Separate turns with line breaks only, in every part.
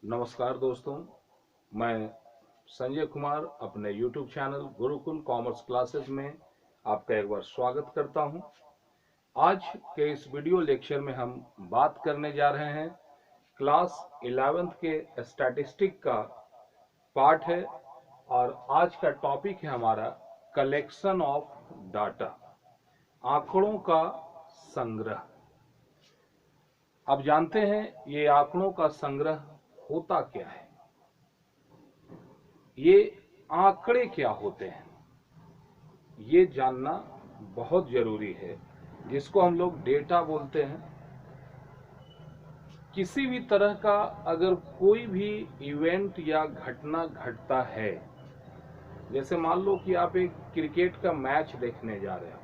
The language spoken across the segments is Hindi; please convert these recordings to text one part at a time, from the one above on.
नमस्कार दोस्तों, मैं संजय कुमार अपने YouTube channel Gurukul commerce classes में आपका एक बार स्वागत करता हूं। आज के इस वीडियो लेक्चर में हम बात करने जा रहे हैं क्लास 11th के स्टैटिस्टिक का पार्ट है और आज का टॉपिक है हमारा कलेक्शन ऑफ डाटा, आंकड़ों का संग्रह। अब जानते हैं ये आंकड़ों का संग्रह होता क्या है, ये आंकड़े क्या होते हैं, ये जानना बहुत जरूरी है, जिसको हम लोग डेटा बोलते हैं। किसी भी तरह का अगर कोई भी इवेंट या घटना घटता है, जैसे मान लो कि आप एक क्रिकेट का मैच देखने जा रहे हो,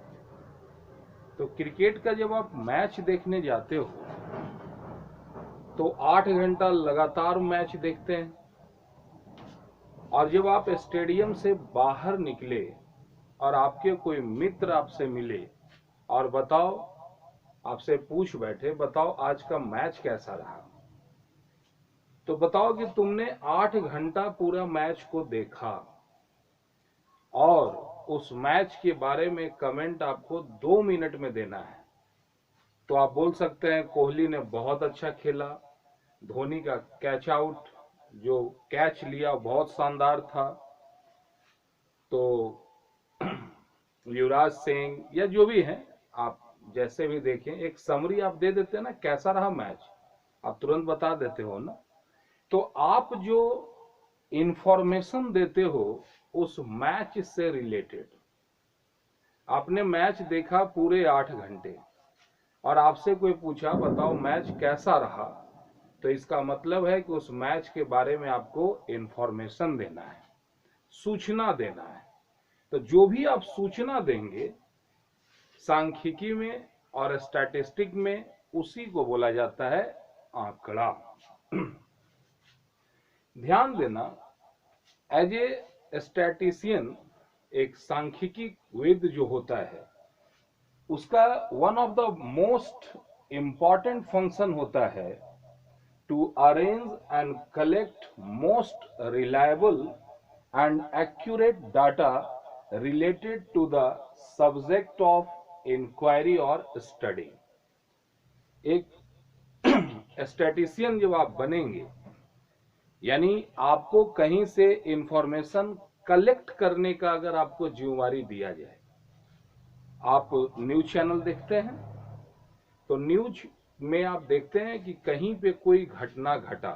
तो क्रिकेट का जब आप मैच देखने जाते हो तो 8 घंटा लगातार मैच देखते हैं, और जब आप स्टेडियम से बाहर निकले और आपके कोई मित्र आपसे मिले और बताओ, आपसे पूछ बैठे, बताओ आज का मैच कैसा रहा, तो बताओ कि तुमने 8 घंटा पूरा मैच को देखा और उस मैच के बारे में कमेंट आपको 2 मिनट में देना है। तो आप बोल सकते हैं कोहली ने बहुत अच्छा खेला, धोनी का कैच आउट जो कैच लिया बहुत शानदार था, तो युवराज सिंह या जो भी है, आप जैसे भी देखें, एक समरी आप दे देते हैं ना, कैसा रहा मैच, आप तुरंत बता देते हो ना। तो आप जो इंफॉर्मेशन देते हो उस मैच से रिलेटेड, आपने मैच देखा पूरे 8 घंटे और आपसे कोई पूछा बताओ मैच कैसा रहा, तो इसका मतलब है कि उस मैच के बारे में आपको इंफॉर्मेशन देना है, सूचना देना है। तो जो भी आप सूचना देंगे सांख्यिकी में और स्टैटिस्टिक में, उसी को बोला जाता है आंकड़ा। ध्यान देना, एज ए स्टैटिशियन, एक सांख्यिकी विद जो होता है, उसका one of the most important function होता है to arrange and collect most reliable and accurate data related to the subject of inquiry or study। एक स्टैटिशियन जब आप बनेंगे, यानी आपको कहीं से इंफॉर्मेशन कलेक्ट करने का अगर आपको जिम्मेवारी दिया जाए, आप न्यूज चैनल देखते हैं तो न्यूज में आप देखते हैं कि कहीं पे कोई घटना घटा,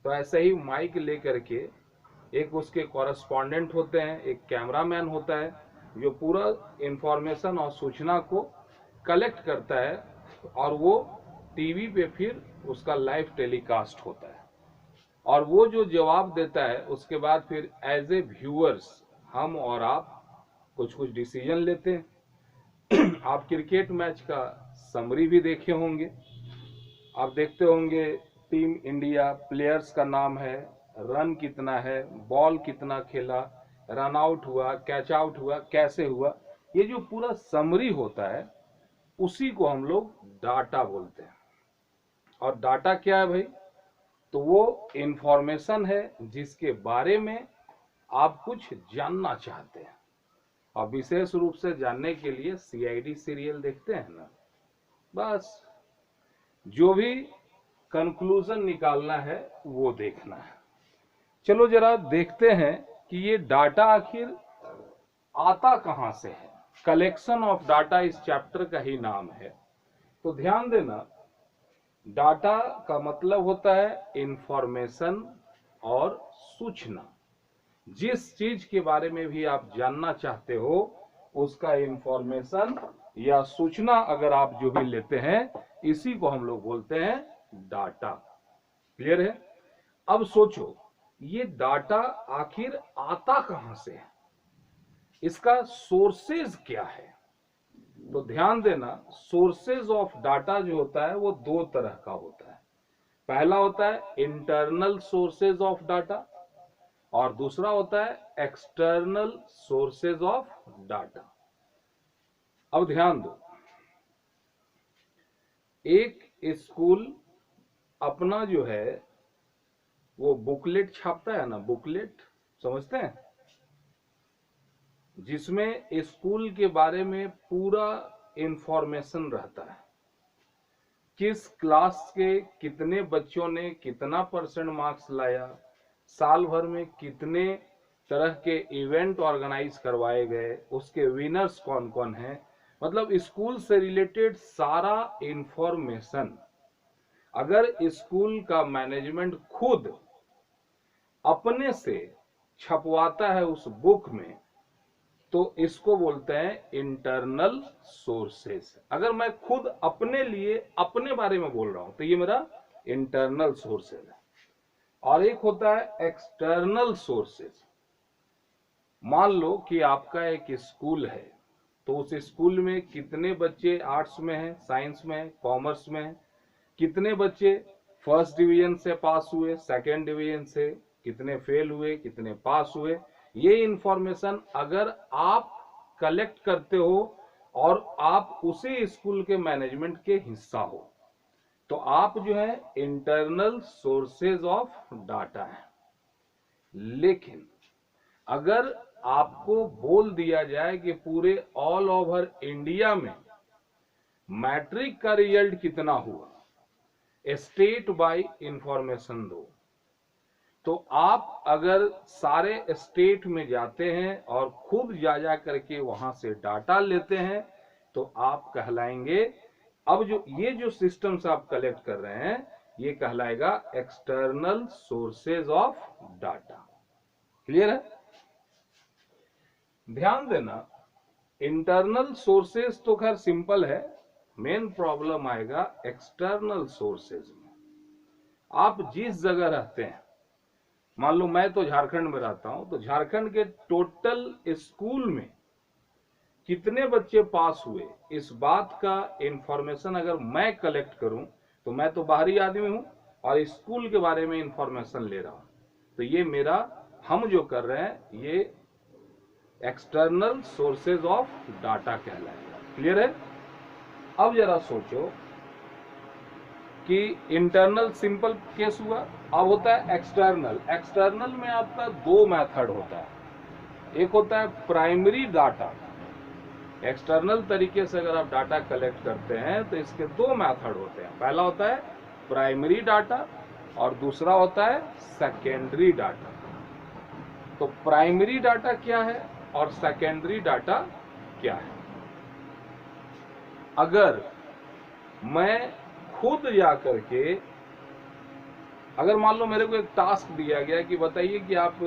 तो ऐसे ही माइक लेकर के एक उसके कॉरेस्पॉन्डेंट होते हैं, एक कैमरामैन होता है जो पूरा इंफॉर्मेशन और सूचना को कलेक्ट करता है, और वो टीवी पे फिर उसका लाइव टेलीकास्ट होता है, और वो जो जवाब देता है उसके बाद फिर एज ए व्यूअर्स हम और आप कुछ कुछ डिसीजन लेते हैं। आप क्रिकेट मैच का समरी भी देखे होंगे, आप देखते होंगे टीम इंडिया प्लेयर्स का नाम है, रन कितना है, बॉल कितना खेला, रन आउट हुआ, कैच आउट हुआ, कैसे हुआ, ये जो पूरा समरी होता है उसी को हम लोग डाटा बोलते हैं। और डाटा क्या है भाई, तो वो इंफॉर्मेशन है जिसके बारे में आप कुछ जानना चाहते हैं, और विशेष रूप से जानने के लिए सीआईडी सीरियल देखते हैं ना, बस जो भी कंक्लूजन निकालना है वो देखना है। चलो जरा देखते हैं कि ये डाटा आखिर आता कहां से है। कलेक्शन ऑफ डाटा इस चैप्टर का ही नाम है। तो ध्यान देना, डाटा का मतलब होता है इंफॉर्मेशन और सूचना। जिस चीज के बारे में भी आप जानना चाहते हो उसका इंफॉर्मेशन या सूचना अगर आप जो भी लेते हैं, इसी को हम लोग बोलते हैं डाटा। क्लियर है? अब सोचो, ये डाटा आखिर आता कहां से है, इसका सोर्सेज क्या है। तो ध्यान देना, सोर्सेज ऑफ डाटा जो होता है वो दो तरह का होता है। पहला होता है इंटरनल सोर्सेज ऑफ डाटा, और दूसरा होता है एक्सटर्नल सोर्सेज ऑफ डाटा। अब ध्यान दो, एक स्कूल अपना जो है वो बुकलेट छापता है ना, बुकलेट समझते हैं, जिसमें स्कूल के बारे में पूरा इंफॉर्मेशन रहता है, किस क्लास के कितने बच्चों ने कितना परसेंट मार्क्स लाया, साल भर में कितने तरह के इवेंट ऑर्गेनाइज करवाए गए, उसके विनर्स कौन कौन हैं, मतलब स्कूल से रिलेटेड सारा इंफॉर्मेशन अगर स्कूल का मैनेजमेंट खुद अपने से छपवाता है उस बुक में, तो इसको बोलते हैं इंटरनल सोर्सेस। अगर मैं खुद अपने लिए अपने बारे में बोल रहा हूं तो ये मेरा इंटरनल सोर्सेज है। और एक होता है एक्सटर्नल सोर्सेज। मान लो कि आपका एक स्कूल है, तो उस स्कूल में कितने बच्चे आर्ट्स में हैं, साइंस में हैं, कॉमर्स में हैं, कितने बच्चे फर्स्ट डिवीजन से पास हुए, सेकेंड डिवीजन से, कितने फेल हुए, कितने पास हुए, ये इंफॉर्मेशन अगर आप कलेक्ट करते हो और आप उसी स्कूल के मैनेजमेंट के हिस्सा हो, तो आप जो है इंटरनल सोर्सेज ऑफ डाटा है। लेकिन अगर आपको बोल दिया जाए कि पूरे ऑल ओवर इंडिया में मैट्रिक का रिजल्ट कितना हुआ, स्टेट बाय इंफॉर्मेशन दो, तो आप अगर सारे स्टेट में जाते हैं और खुद जा करके वहां से डाटा लेते हैं, तो आप कहलाएंगे, अब जो सिस्टम्स आप कलेक्ट कर रहे हैं ये कहलाएगा external sources of data. Clear है? ध्यान देना, इंटरनल सोर्सेज तो खैर सिंपल है, मेन प्रॉब्लम आएगा एक्सटर्नल सोर्सेज में। आप जिस जगह रहते हैं, मान लो मैं तो झारखंड में रहता हूं, तो झारखंड के टोटल स्कूल में कितने बच्चे पास हुए, इस बात का इंफॉर्मेशन अगर मैं कलेक्ट करूं, तो मैं तो बाहरी आदमी हूं और स्कूल के बारे में इंफॉर्मेशन ले रहा हूं, तो ये मेरा, हम जो कर रहे हैं ये एक्सटर्नल सोर्सेज ऑफ डाटा कहलाएगा। क्लियर है? अब जरा सोचो कि इंटरनल सिंपल केस हुआ, अब होता है एक्सटर्नल। एक्सटर्नल में आपका दो मेथड होता है, एक होता है प्राइमरी डाटा। एक्सटर्नल तरीके से अगर आप डाटा कलेक्ट करते हैं तो इसके दो मेथड होते हैं, पहला होता है प्राइमरी डाटा और दूसरा होता है सेकेंडरी डाटा। तो प्राइमरी डाटा क्या है और सेकेंडरी डाटा क्या है? अगर मैं खुद जा करके, अगर मान लो मेरे को एक टास्क दिया गया कि बताइए कि आप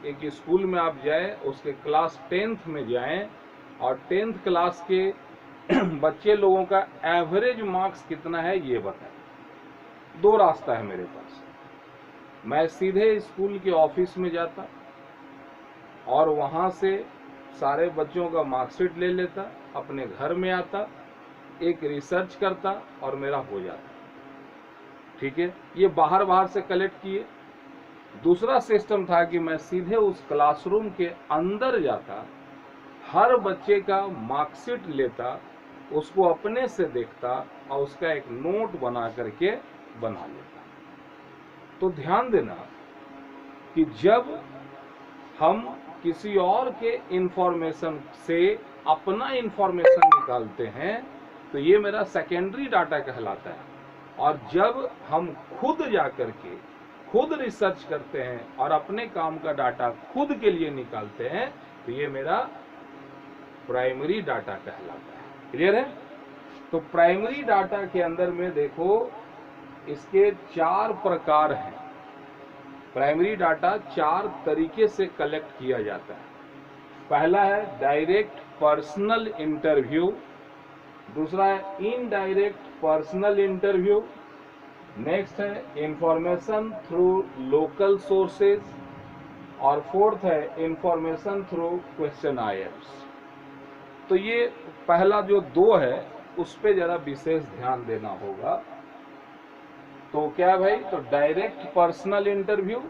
एक स्कूल में आप जाएं, उसके क्लास 10th में जाएं और 10th क्लास के बच्चे लोगों का एवरेज मार्क्स कितना है ये बताएं। दो रास्ता है मेरे पास, मैं सीधे स्कूल के ऑफिस में जाता और वहां से सारे बच्चों का मार्कशीट ले लेता, अपने घर में आता, एक रिसर्च करता और मेरा हो जाता। ठीक है, ये बाहर से कलेक्ट किए। दूसरा सिस्टम था कि मैं सीधे उस क्लासरूम के अंदर जाता, हर बच्चे का मार्कशीट लेता, उसको अपने से देखता और उसका एक नोट बना करके बना लेता। तो ध्यान देना कि जब हम किसी और के इंफॉर्मेशन से अपना इंफॉर्मेशन निकालते हैं तो ये मेरा सेकेंडरी डाटा कहलाता है, और जब हम खुद जाकर के खुद रिसर्च करते हैं और अपने काम का डाटा खुद के लिए निकालते हैं तो ये मेरा प्राइमरी डाटा कहलाता है। क्लियर है? तो प्राइमरी डाटा के अंदर में देखो इसके 4 प्रकार हैं। प्राइमरी डाटा 4 तरीके से कलेक्ट किया जाता है। पहला है डायरेक्ट पर्सनल इंटरव्यू, दूसरा है इनडायरेक्ट पर्सनल इंटरव्यू, नेक्स्ट है इंफॉर्मेशन थ्रू लोकल सोर्सेज, और फोर्थ है इंफॉर्मेशन थ्रू क्वेश्चनायर्स। तो ये पहला जो 2 है उस पे जरा विशेष ध्यान देना होगा। तो क्या है भाई? तो डायरेक्ट पर्सनल इंटरव्यू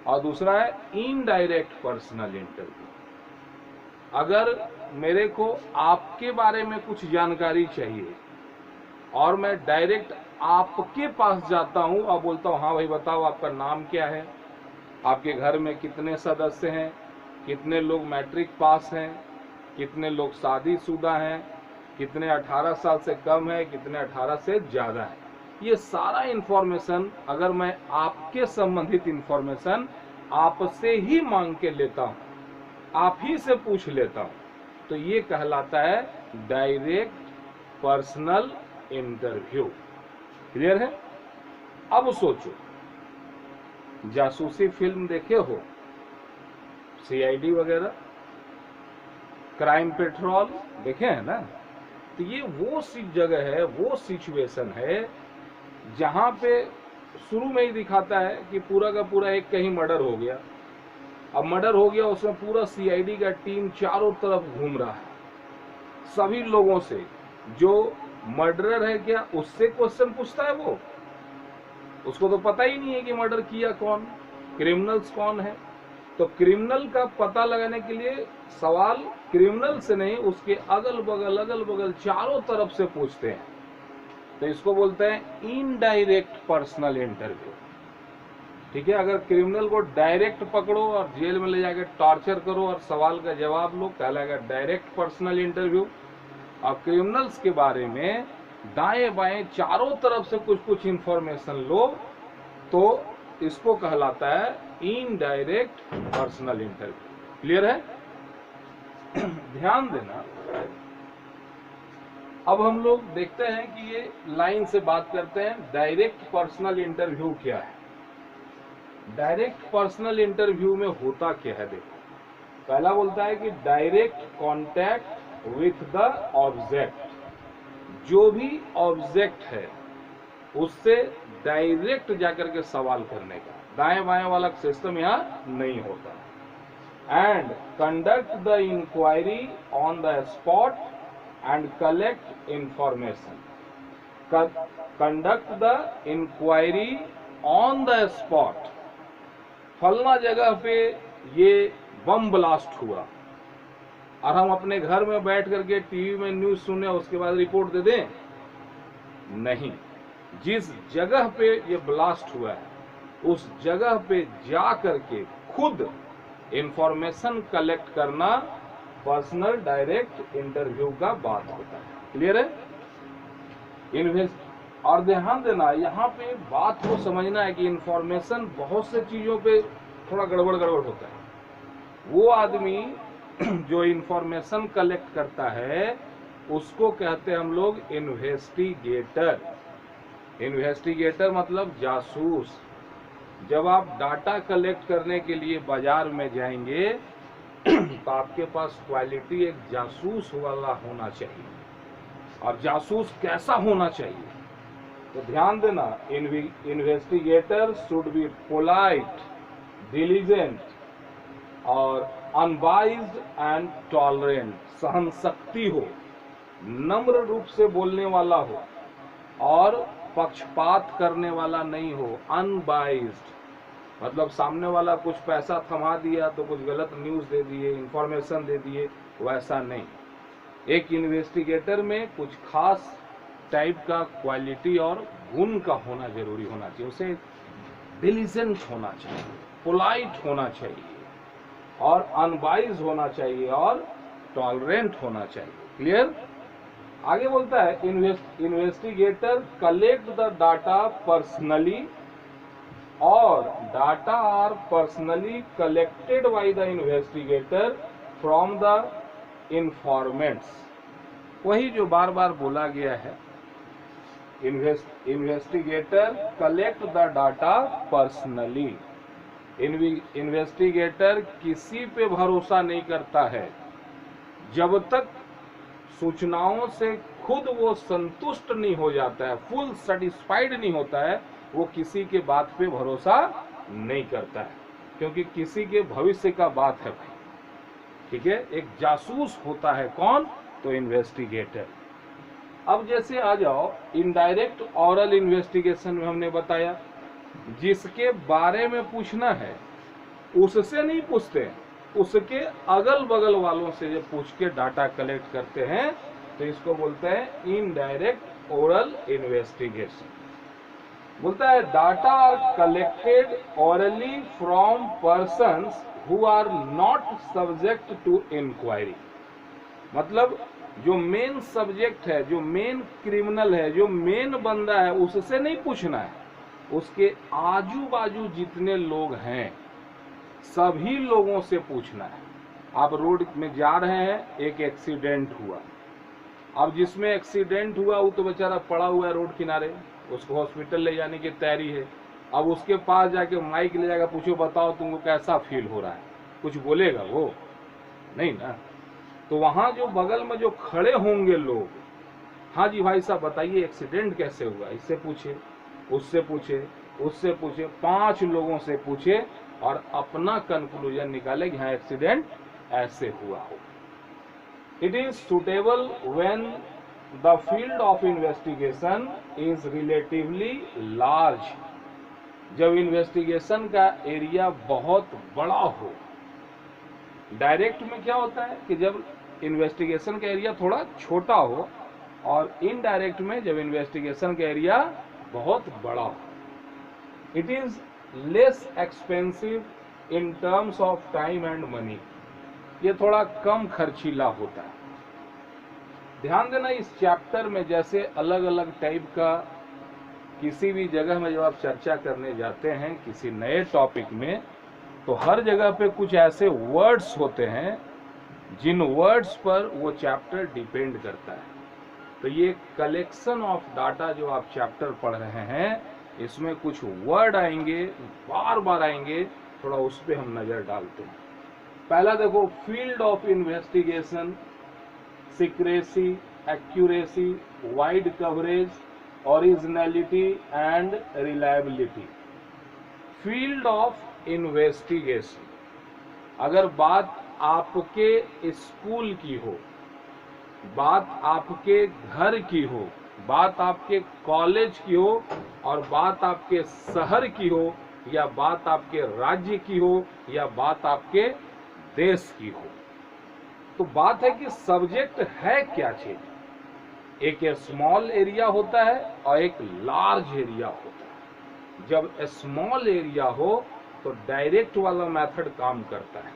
और दूसरा है इनडायरेक्ट पर्सनल इंटरव्यू। अगर मेरे को आपके बारे में कुछ जानकारी चाहिए और मैं डायरेक्ट आपके पास जाता हूं और बोलता हूं हाँ भाई बताओ आपका नाम क्या है, आपके घर में कितने सदस्य हैं, कितने लोग मैट्रिक पास हैं, कितने लोग शादीशुदा हैं, कितने 18 साल से कम है, कितने 18 से ज्यादा है, ये सारा इंफॉर्मेशन अगर मैं आपके संबंधित इंफॉर्मेशन आपसे ही मांग के लेता हूं, आप ही से पूछ लेता हूं, तो ये कहलाता है डायरेक्ट पर्सनल इंटरव्यू। क्लियर है? अब सोचो, जासूसी फिल्म देखे हो, सीआईडी वगैरह, क्राइम पेट्रोल देखे हैं ना, तो ये वो सी जगह है, वो सिचुएशन है जहां पे शुरू में ही दिखाता है कि पूरा का पूरा एक कहीं मर्डर हो गया। अब मर्डर हो गया, उसमें पूरा सीआईडी का टीम चारों तरफ घूम रहा है, सभी लोगों से, जो मर्डरर है क्या उससे क्वेश्चन पूछता है, वो उसको तो पता ही नहीं है कि मर्डर किया कौन, क्रिमिनल्स कौन है। तो क्रिमिनल का पता लगाने के लिए सवाल क्रिमिनल से नहीं, उसके अगल बगल चारों तरफ से पूछते हैं, तो इसको बोलते हैं इनडायरेक्ट पर्सनल इंटरव्यू। ठीक है, अगर क्रिमिनल को डायरेक्ट पकड़ो और जेल में ले जाकर टॉर्चर करो और सवाल का जवाब लो, कहलाएगा डायरेक्ट पर्सनल इंटरव्यू। और क्रिमिनल्स के बारे में दाएं बाएं चारों तरफ से कुछ कुछ इंफॉर्मेशन लो, तो इसको कहलाता है इनडायरेक्ट पर्सनल इंटरव्यू। क्लियर है? ध्यान देना, अब हम लोग देखते हैं कि ये लाइन से बात करते हैं डायरेक्ट पर्सनल इंटरव्यू क्या है। डायरेक्ट पर्सनल इंटरव्यू में होता क्या है, देखो, पहला बोलता है कि direct contact with the object, जो भी ऑब्जेक्ट है उससे डायरेक्ट जाकर के सवाल करने का, दाएं बाएं वाला सिस्टम यहाँ नहीं होता। And conduct the enquiry on the spot and collect information. Conduct the enquiry on the spot, फलना जगह पे ये बम ब्लास्ट हुआ और हम अपने घर में बैठ करके टीवी में न्यूज सुने उसके बाद रिपोर्ट दे दें? नहीं, जिस जगह पे ये ब्लास्ट हुआ है उस जगह पे जा करके खुद इंफॉर्मेशन कलेक्ट करना पर्सनल डायरेक्ट इंटरव्यू का बात होता है। क्लियर है? और ध्यान देना, यहाँ पे बात को समझना है कि इंफॉर्मेशन बहुत से चीजों पे थोड़ा गड़बड़ होता है। वो आदमी जो इंफॉर्मेशन कलेक्ट करता है उसको कहते हैं हम लोग इन्वेस्टिगेटर। इन्वेस्टिगेटर मतलब जासूस। जब आप डाटा कलेक्ट करने के लिए बाजार में जाएंगे तो आपके पास क्वालिटी एक जासूस वाला होना चाहिए। और जासूस कैसा होना चाहिए? तो ध्यान देना, investigator should be polite, diligent और अनबाइज्ड एंड टॉलरेंट। सहनशक्ति हो, नम्र रूप से बोलने वाला हो और पक्षपात करने वाला नहीं हो। अनबाइज्ड मतलब सामने वाला कुछ पैसा थमा दिया तो कुछ गलत न्यूज दे दिए, इंफॉर्मेशन दे दिए, वैसा नहीं। एक इन्वेस्टिगेटर में कुछ खास टाइप का क्वालिटी और गुण का होना जरूरी होना चाहिए। उसे डिलीजेंट होना चाहिए, पोलाइट होना चाहिए और अनबाइज्ड होना चाहिए और टॉलरेंट होना चाहिए। क्लियर? आगे बोलता है investigator collect the data personally और data are personally collected by the investigator from the informants. वही जो बार बार बोला गया है, investigator collect the data personally. Investigator किसी पे भरोसा नहीं करता है जब तक सूचनाओं से खुद वो संतुष्ट नहीं हो जाता है, फुल सेटिस्फाइड नहीं होता है, वो किसी के बात पे भरोसा नहीं करता है, क्योंकि किसी के भविष्य का बात है भाई। ठीक है, एक जासूस होता है कौन? तो इन्वेस्टिगेटर। अब जैसे आ जाओ इनडायरेक्ट ऑरल इन्वेस्टिगेशन में, हमने बताया जिसके बारे में पूछना है उससे नहीं पूछते, उसके अगल बगल वालों से जब पूछ के डाटा कलेक्ट करते हैं तो इसको बोलते हैं इनडायरेक्ट ओरल इन्वेस्टिगेशन। बोलता है data are collected orally from persons who are not subject to enquiry. मतलब जो मेन सब्जेक्ट है, जो मेन क्रिमिनल है, जो मेन बंदा है, उससे नहीं पूछना है, उसके आजू बाजू जितने लोग हैं सभी लोगों से पूछना है। आप रोड में जा रहे हैं, एक एक्सीडेंट हुआ, अब जिसमें एक्सीडेंट हुआ वो तो बेचारा पड़ा हुआ है रोड किनारे, उसको हॉस्पिटल ले जाने की तैयारी है। अब उसके पास जाके माइक ले जाकर पूछो बताओ तुमको कैसा फील हो रहा है, कुछ बोलेगा वो? नहीं ना। तो वहां जो बगल में जो खड़े होंगे लोग, हाँ जी भाई साहब बताइए एक्सीडेंट कैसे हुआ, इससे पूछे, उससे पूछे, उससे पूछे, 5 लोगों से पूछे और अपना कंक्लूजन निकाले कि हाँ एक्सीडेंट ऐसे हुआ हो। It is suitable when the field of investigation is relatively large. जब इन्वेस्टिगेशन का एरिया बहुत बड़ा हो। डायरेक्ट में क्या होता है कि जब इन्वेस्टिगेशन का एरिया थोड़ा छोटा हो, और इनडायरेक्ट में जब इन्वेस्टिगेशन का एरिया बहुत बड़ा हो। It is less expensive in terms of time and money. ये थोड़ा कम खर्चीला होता है। ध्यान देना, इस चैप्टर में जैसे अलग अलग टाइप का किसी भी जगह में जब आप चर्चा करने जाते हैं किसी नए टॉपिक में, तो हर जगह पे कुछ ऐसे वर्ड्स होते हैं जिन वर्ड्स पर वो चैप्टर डिपेंड करता है। तो ये कलेक्शन ऑफ डाटा जो आप चैप्टर पढ़ रहे हैं, इसमें कुछ वर्ड आएंगे, बार बार आएंगे, थोड़ा उस पर हम नजर डालते हैं। पहला देखो, field of investigation, secrecy, accuracy, wide coverage, originality and reliability. Field of investigation, अगर बात आपके स्कूल की हो, बात आपके घर की हो, बात आपके कॉलेज की हो, और बात आपके शहर की हो, या बात आपके राज्य की हो, या बात आपके देश की हो, तो बात है कि सब्जेक्ट है क्या चीज। एक स्मॉल एरिया होता है और एक लार्ज एरिया होता है। जब स्मॉल एरिया हो तो डायरेक्ट वाला मेथड काम करता है,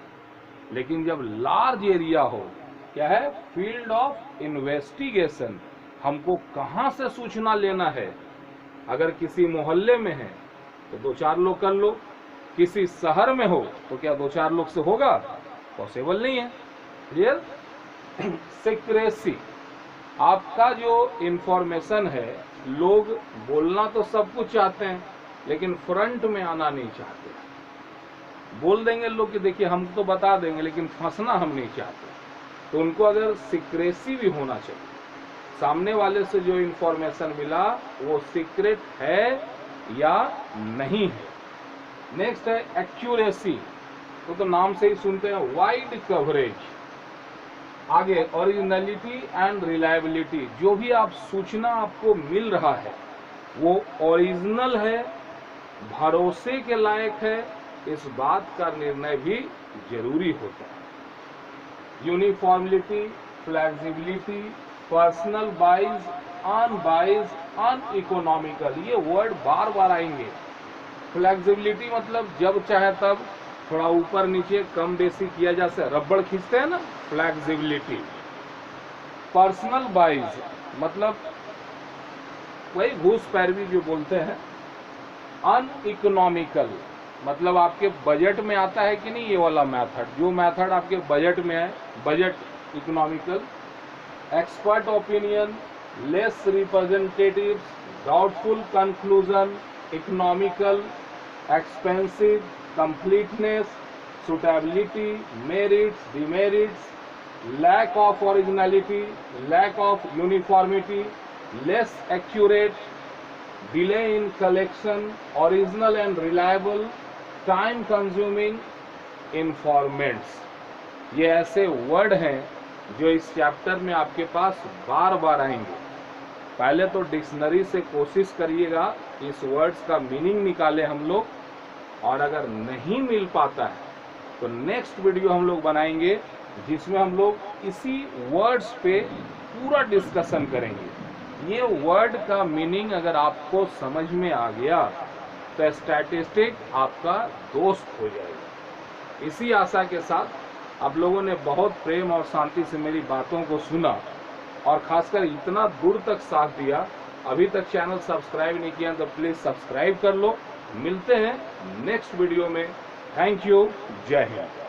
लेकिन जब लार्ज एरिया हो, क्या है, फील्ड ऑफ इन्वेस्टिगेशन, हमको कहां से सूचना लेना है। अगर किसी मोहल्ले में है तो 2-4 लोग कर लो, किसी शहर में हो तो क्या 2-4 लोग से होगा? पॉसिबल नहीं है। क्लियर? सीक्रेसी, आपका जो इंफॉर्मेशन है, लोग बोलना तो सब कुछ चाहते हैं लेकिन फ्रंट में आना नहीं चाहते। बोल देंगे लोग कि देखिए हम तो बता देंगे, लेकिन फंसना हम नहीं चाहते। तो उनको अगर सीक्रेसी भी होना चाहिए, सामने वाले से जो इंफॉर्मेशन मिला वो सीक्रेट है या नहीं है। नेक्स्ट है एक्यूरेसी, तो नाम से ही सुनते हैं, वाइड कवरेज। आगे ओरिजिनलिटी एंड रिलायबिलिटी, जो भी आप सूचना आपको मिल रहा है वो ओरिजिनल है, भरोसे के लायक है, इस बात का निर्णय भी जरूरी होता है। Uniformity, flexibility, personal bias, unbias, uneconomical, ये वर्ड बार बार आएंगे। फ्लेक्सिबिलिटी मतलब जब चाहे तब थोड़ा ऊपर नीचे कम बेसी किया जा सकता है, रबड़ खींचते हैं ना, फ्लेक्सिबिलिटी। पर्सनल बाइज मतलब वही घूस पैरवी जो बोलते हैं। अनइकोनॉमिकल मतलब आपके बजट में आता है कि नहीं ये वाला मेथड, जो मेथड आपके बजट में है, budget economical. Expert opinion, less representatives, doubtful conclusion, economical, expensive, completeness, suitability, merits, demerits, lack of originality, lack of uniformity, less accurate, delay in collection, original and reliable, time consuming, informants। ये ऐसे वर्ड हैं जो इस चैप्टर में आपके पास बार बार आएंगे। पहले तो डिक्शनरी से कोशिश करिएगा इस वर्ड्स का मीनिंग निकाले हम लोग, और अगर नहीं मिल पाता है तो नेक्स्ट वीडियो हम लोग बनाएंगे जिसमें हम लोग इसी वर्ड्स पे पूरा डिस्कशन करेंगे। ये वर्ड का मीनिंग अगर आपको समझ में आ गया तो स्टैटिस्टिक आपका दोस्त हो जाएगा। इसी आशा के साथ आप लोगों ने बहुत प्रेम और शांति से मेरी बातों को सुना और खासकर इतना दूर तक साथ दिया। अभी तक चैनल सब्सक्राइब नहीं किया तो प्लीज सब्सक्राइब कर लो। मिलते हैं नेक्स्ट वीडियो में। Thank you. जय हिंद।